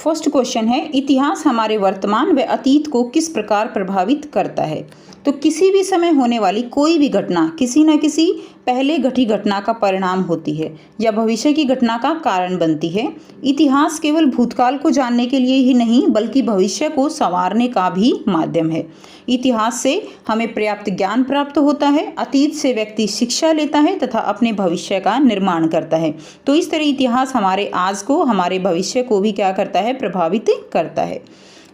First question है, इतिहास हमारे वर्तमान व अतीत को किस प्रकार प्रभावित करता है। तो किसी भी समय होने वाली कोई भी घटना किसी न किसी पहले घटी घटना का परिणाम होती है या भविष्य की घटना का कारण बनती है। इतिहास केवल भूतकाल को जानने के लिए ही नहीं बल्कि भविष्य को संवारने का भी माध्यम है। इतिहास से हमें पर्याप्त ज्ञान प्राप्त होता है, अतीत से व्यक्ति शिक्षा लेता है तथा अपने भविष्य का निर्माण करता है। तो इस तरह इतिहास हमारे आज को, हमारे भविष्य को भी क्या करता है, प्रभावित करता है।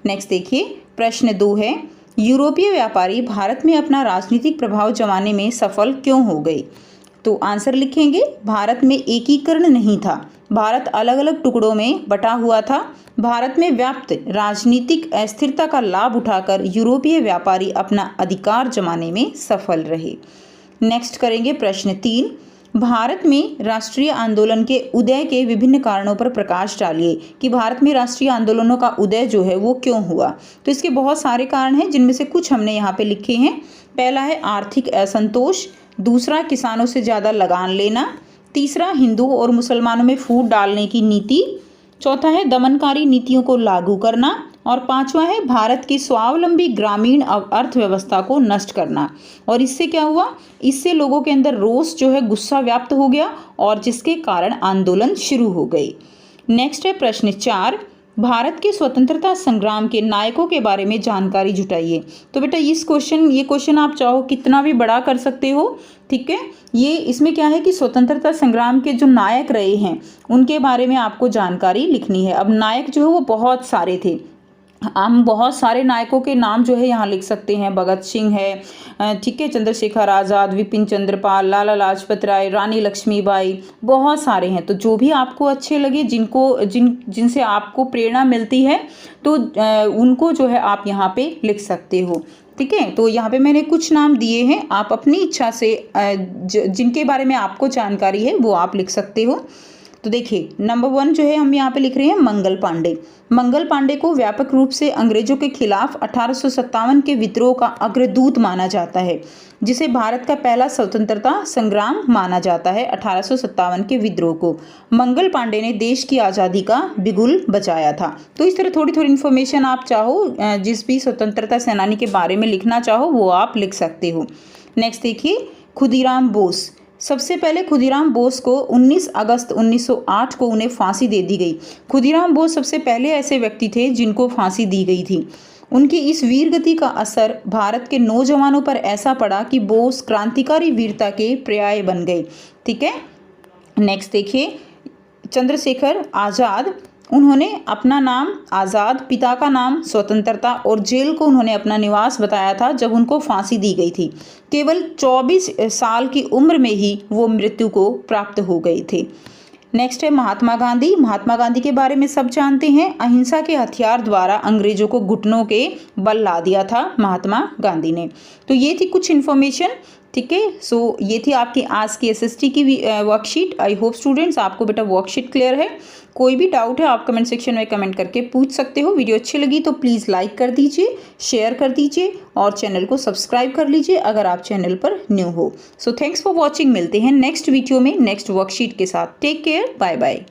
नेक्स्ट देखिए, प्रश्न 2 है, यूरोपीय व्यापारी भारत में अपना राजनीतिक प्रभाव जमाने में सफल क्यों हो गए। तो आंसर लिखेंगे, भारत में एकीकरण नहीं था, भारत अलग अलग टुकड़ों में बटा हुआ था। भारत में व्याप्त राजनीतिक अस्थिरता का लाभ उठाकर यूरोपीय व्यापारी अपना अधिकार जमाने में सफल रहे। नेक्स्ट करेंगे प्रश्न 3, भारत में राष्ट्रीय आंदोलन के उदय के विभिन्न कारणों पर प्रकाश डालिए कि भारत में राष्ट्रीय आंदोलनों का उदय जो है वो क्यों हुआ। तो इसके बहुत सारे कारण हैं जिनमें से कुछ हमने यहाँ पे लिखे हैं। पहला है आर्थिक असंतोष, दूसरा किसानों से ज़्यादा लगान लेना, तीसरा हिंदुओं और मुसलमानों में फूट डालने की नीति, चौथा है दमनकारी नीतियों को लागू करना और पांचवा है भारत की स्वावलंबी ग्रामीण अर्थव्यवस्था को नष्ट करना। और इससे क्या हुआ, इससे लोगों के अंदर रोष जो है, गुस्सा व्याप्त हो गया और जिसके कारण आंदोलन शुरू हो गए। नेक्स्ट है प्रश्न 4, भारत के स्वतंत्रता संग्राम के नायकों के बारे में जानकारी जुटाइए। तो बेटा ये क्वेश्चन आप चाहो कितना भी बड़ा कर सकते हो, ठीक है। ये इसमें क्या है कि स्वतंत्रता संग्राम के जो नायक रहे हैं उनके बारे में आपको जानकारी लिखनी है। अब नायक जो है वो बहुत सारे थे, हम बहुत सारे नायकों के नाम जो है यहाँ लिख सकते हैं। भगत सिंह है, ठीक है, चंद्रशेखर आज़ाद, विपिन चंद्रपाल, लाला लाजपत राय, रानी लक्ष्मीबाई, बहुत सारे हैं। तो जो भी आपको अच्छे लगे, जिनसे आपको प्रेरणा मिलती है, तो उनको जो है आप यहाँ पे लिख सकते हो, ठीक है। तो यहाँ पे मैंने कुछ नाम दिए हैं, आप अपनी इच्छा से जिनके बारे में आपको जानकारी है वो आप लिख सकते हो। तो देखिए नंबर 1 जो है हम यहाँ पे लिख रहे हैं मंगल पांडे। मंगल पांडे को व्यापक रूप से अंग्रेजों के खिलाफ 1857 के विद्रोह का अग्रदूत माना जाता है, जिसे भारत का पहला स्वतंत्रता संग्राम माना जाता है। 1857 के विद्रोह को मंगल पांडे ने देश की आज़ादी का बिगुल बजाया था। तो इस तरह थोड़ी थोड़ी इन्फॉर्मेशन आप चाहो, जिस भी स्वतंत्रता सेनानी के बारे में लिखना चाहो वो आप लिख सकते हो। नेक्स्ट देखिए, खुदीराम बोस। सबसे पहले खुदीराम बोस को 19 अगस्त 1908 को उन्हें फांसी दे दी गई। खुदीराम बोस सबसे पहले ऐसे व्यक्ति थे जिनको फांसी दी गई थी। उनकी इस वीरगति का असर भारत के नौजवानों पर ऐसा पड़ा कि बोस क्रांतिकारी वीरता के पर्याय बन गए, ठीक है। नेक्स्ट देखिए, चंद्रशेखर आज़ाद। उन्होंने अपना नाम आज़ाद, पिता का नाम स्वतंत्रता और जेल को उन्होंने अपना निवास बताया था जब उनको फांसी दी गई थी। केवल 24 साल की उम्र में ही वो मृत्यु को प्राप्त हो गए थे। नेक्स्ट है महात्मा गांधी। महात्मा गांधी के बारे में सब जानते हैं, अहिंसा के हथियार द्वारा अंग्रेजों को घुटनों के बल ला दिया था महात्मा गांधी ने। तो ये थी कुछ इन्फॉर्मेशन, ठीक है। सो ये थी आपकी आज की एसएसटी की वर्कशीट। आई होप स्टूडेंट्स आपको बेटा वर्कशीट क्लियर है। कोई भी डाउट है आप कमेंट सेक्शन में कमेंट करके पूछ सकते हो। वीडियो अच्छी लगी तो प्लीज़ लाइक कर दीजिए, शेयर कर दीजिए और चैनल को सब्सक्राइब कर लीजिए अगर आप चैनल पर न्यू हो। So thanks for watching. मिलते हैं नेक्स्ट वीडियो में नेक्स्ट वर्कशीट के साथ। Take care, bye bye.